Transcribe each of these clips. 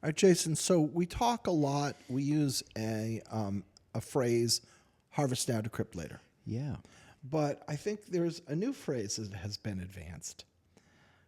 All right, Jason. So we talk a lot. We use a phrase, "harvest now, decrypt later." Yeah. But I think there's a new phrase that has been advanced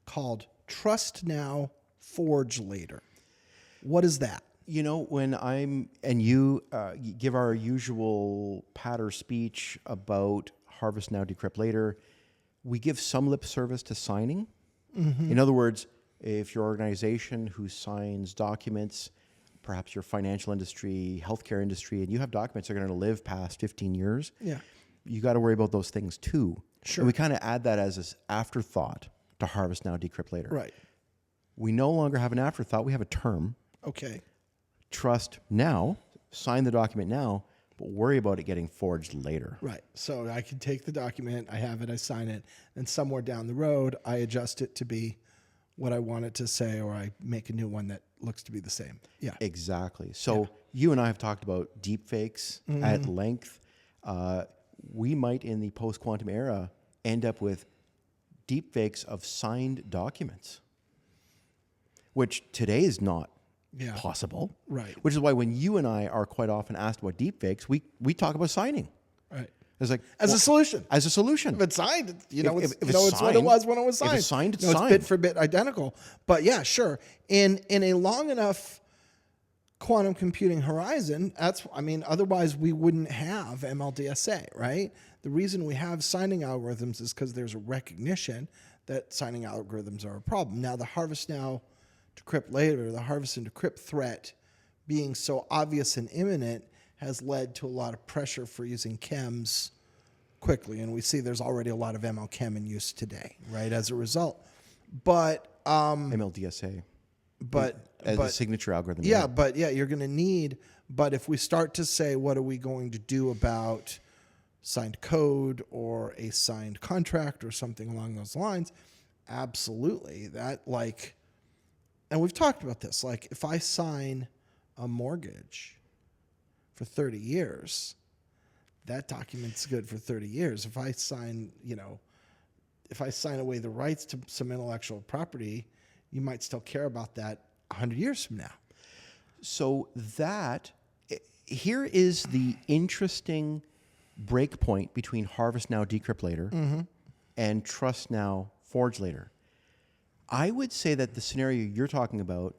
called "trust now, forge later." What is that? You know, when you give our usual patter speech about harvest now, decrypt later, we give some lip service to signing. In other words, if your organization who signs documents, perhaps your financial industry, healthcare industry, and you have documents that are going to live past 15 years, Yeah. you got to worry about those things too. Sure. And we kind of add that as an afterthought to harvest now, decrypt later. Right. We no longer have an afterthought. We have a term. Okay. Trust now, sign the document now, but worry about it getting forged later. Right. So I can take the document, I have it, I sign it, and somewhere down the road, I adjust it to be what I want it to say, or I make a new one that looks to be the same. Yeah. Exactly. So you and I have talked about deep fakes at length. We might, in the post-quantum era, end up with deep fakes of signed documents, which today is not possible. Right. Which is why when you and I are quite often asked about deep fakes, we talk about signing. Right. It's like As a solution. As a solution. If it's signed, If it's what it was when it was signed. If it's signed, it's It's signed. bit for bit identical. But yeah, sure. In a long enough quantum computing horizon, otherwise we wouldn't have MLDSA, right? The reason we have signing algorithms is because there's a recognition that signing algorithms are a problem. Now, the harvest now, decrypt later, the harvest and decrypt threat being so obvious and imminent has led to a lot of pressure for using chems quickly. And we see there's already a lot of ML chem in use today, right, as a result. But MLDSA. As a signature algorithm. You're going to need, but if we start to say, what are we going to do about signed code or a signed contract or something along those lines? Absolutely. And we've talked about this, like if I sign a mortgage for 30 years, that document's good for 30 years. If I sign, away the rights to some intellectual property, you might still care about that 100 years from now. So here is the interesting breakpoint between harvest now, decrypt later and trust now, forge later. I would say that the scenario you're talking about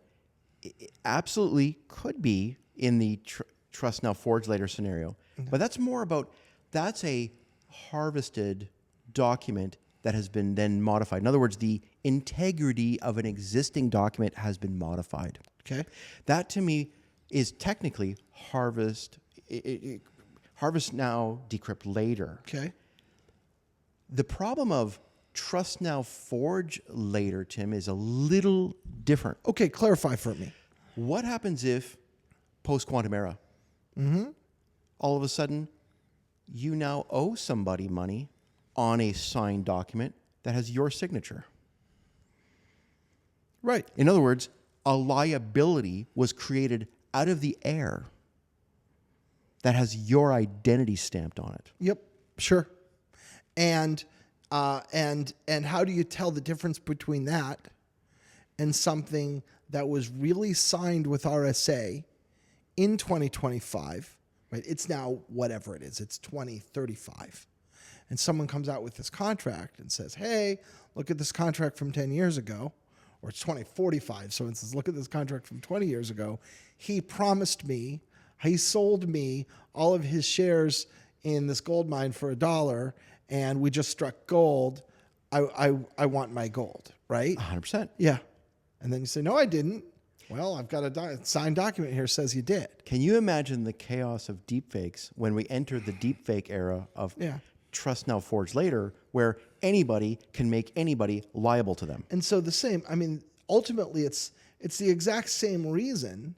absolutely could be in the trust now, forge later scenario. But that's a harvested document that has been then modified. In other words, the integrity of an existing document has been modified. Okay. That to me is technically harvest now, decrypt later. Okay. The problem of trust now, forge later, Tim, is a little different. Okay, clarify for me. What happens if post-quantum era, all of a sudden, you now owe somebody money on a signed document that has your signature? Right. In other words, a liability was created out of the air that has your identity stamped on it. Yep. Sure. And how do you tell the difference between that and something that was really signed with RSA in 2025, right? It's now whatever it is. It's 2035. And someone comes out with this contract and says, hey, look at this contract from 10 years ago, or it's 2045. So it says, look at this contract from 20 years ago. He promised me, he sold me all of his shares in this gold mine for $1, and we just struck gold. I want my gold, right? 100%. Yeah. And then you say, no, I didn't. Well, I've got a signed document here says you did. Can you imagine the chaos of deepfakes when we enter the deepfake era of trust now, forge later, where anybody can make anybody liable to them? And so ultimately it's the exact same reason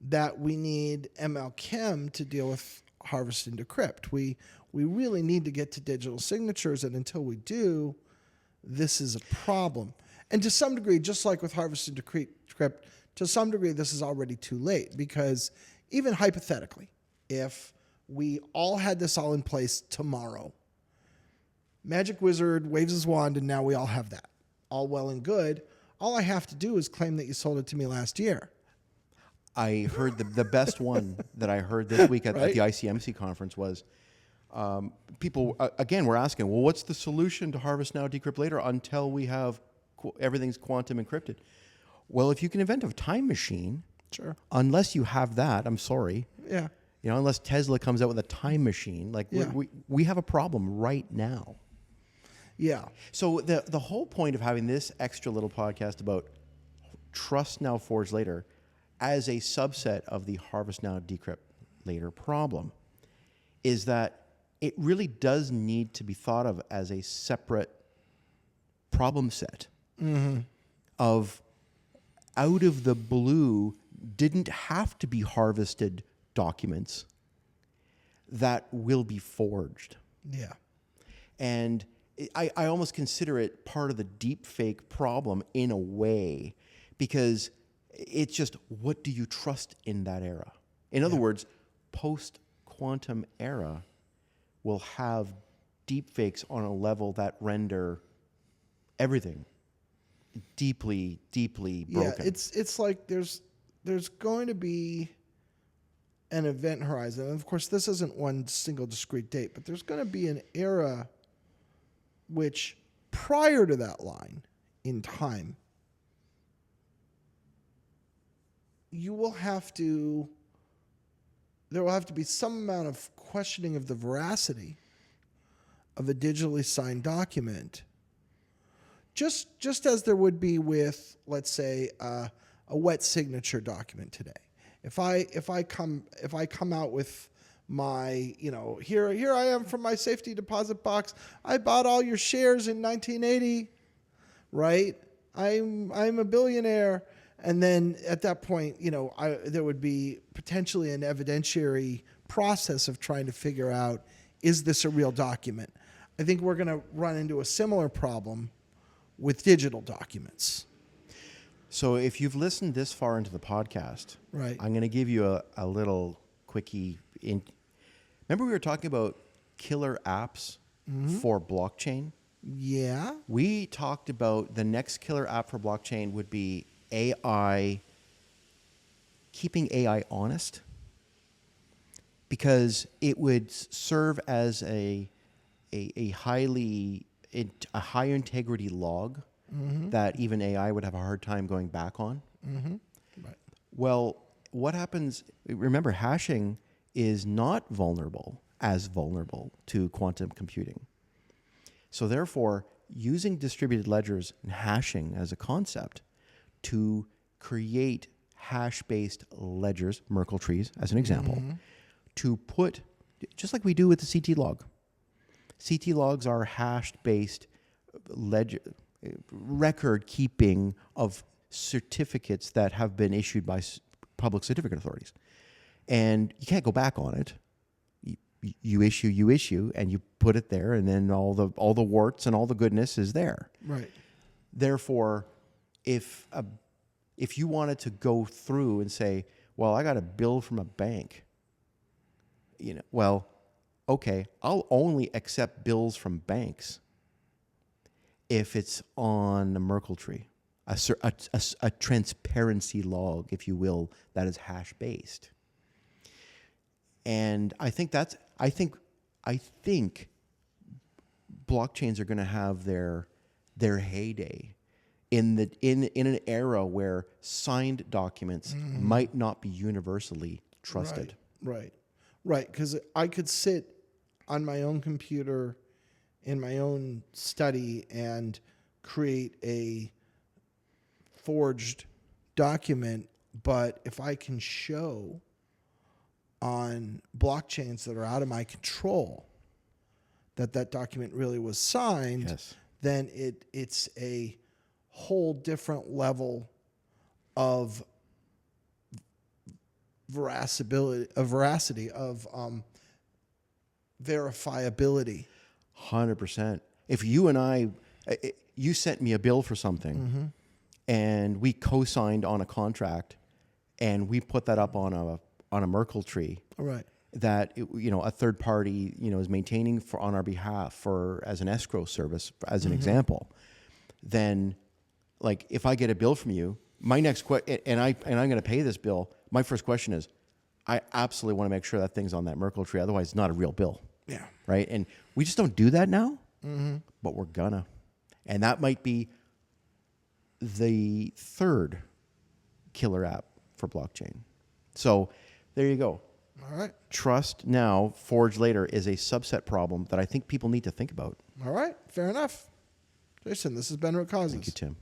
that we need ML Chem to deal with harvest and decrypt. We really need to get to digital signatures, and until we do, this is a problem. And to some degree, just like with harvest and decrypt, to some degree, this is already too late, because even hypothetically, if we all had this all in place tomorrow, Magic Wizard waves his wand and now we all have that. All well and good. All I have to do is claim that you sold it to me last year. I heard the best one that I heard this week at Right. the ICMC conference was people, again, were asking, well, what's the solution to harvest now, decrypt later until we have everything's quantum encrypted? Well, if you can invent a time machine, Sure. unless you have that, I'm sorry, Yeah. unless Tesla comes out with a time machine, like Yeah. we have a problem right now. Yeah. So the whole point of having this extra little podcast about trust now, forge later, as a subset of the harvest now, decrypt later problem, is that it really does need to be thought of as a separate problem set of out of the blue, didn't have to be harvested documents that will be forged. Yeah. And I almost consider it part of the deep fake problem in a way, because it's just, what do you trust in that era? In other words, post-quantum era will have deep fakes on a level that render everything deeply, deeply broken. Yeah, it's like there's going to be an event horizon. And of course, this isn't one single discrete date, but there's going to be an era which, prior to that line in time, there will have to be some amount of questioning of the veracity of a digitally signed document. Just as there would be with, let's say, a wet signature document today. If I come out with my, here I am from my safety deposit box. I bought all your shares in 1980, right? I'm a billionaire. And then at that point, there would be potentially an evidentiary process of trying to figure out, is this a real document? I think we're going to run into a similar problem with digital documents. So if you've listened this far into the podcast, Right. I'm going to give you a little quickie. Remember we were talking about killer apps for blockchain? Yeah. We talked about the next killer app for blockchain would be AI, keeping AI honest, because it would serve as a high integrity log that even AI would have a hard time going back on. Right. Well, what happens? Remember, hashing is not as vulnerable to quantum computing. So therefore, using distributed ledgers and hashing as a concept to create hash-based ledgers, Merkle trees as an example, to put, just like we do with the CT log. CT logs are hashed-based ledger record keeping of certificates that have been issued by public certificate authorities, and you can't go back on it. You issue, and you put it there, and then all the warts and all the goodness is there. Right. Therefore, if you wanted to go through and say, well, I got a bill from a bank, well, okay, I'll only accept bills from banks if it's on a Merkle tree, a transparency log, if you will, that is hash based. And I think blockchains are going to have their heyday in an era where signed documents might not be universally trusted. Right. Because I could sit on my own computer in my own study and create a forged document, but if I can show on blockchains that are out of my control that document really was signed, Yes. then it's a whole different level of veracity, of verifiability. 100%. If you and you sent me a bill for something, and we co-signed on a contract, and we put that up on a Merkle tree, Right. that a third party is maintaining on our behalf as an escrow service, as an example, then like if I get a bill from you, my next and I'm going to pay this bill, my first question is, I absolutely want to make sure that thing's on that Merkle tree. Otherwise, it's not a real bill. Yeah. Right. And we just don't do that now, but we're gonna. And that might be the third killer app for blockchain. So there you go. All right. Trust now, forge later is a subset problem that I think people need to think about. All right. Fair enough. Jason, this has been Root Causes. Thank you, Tim.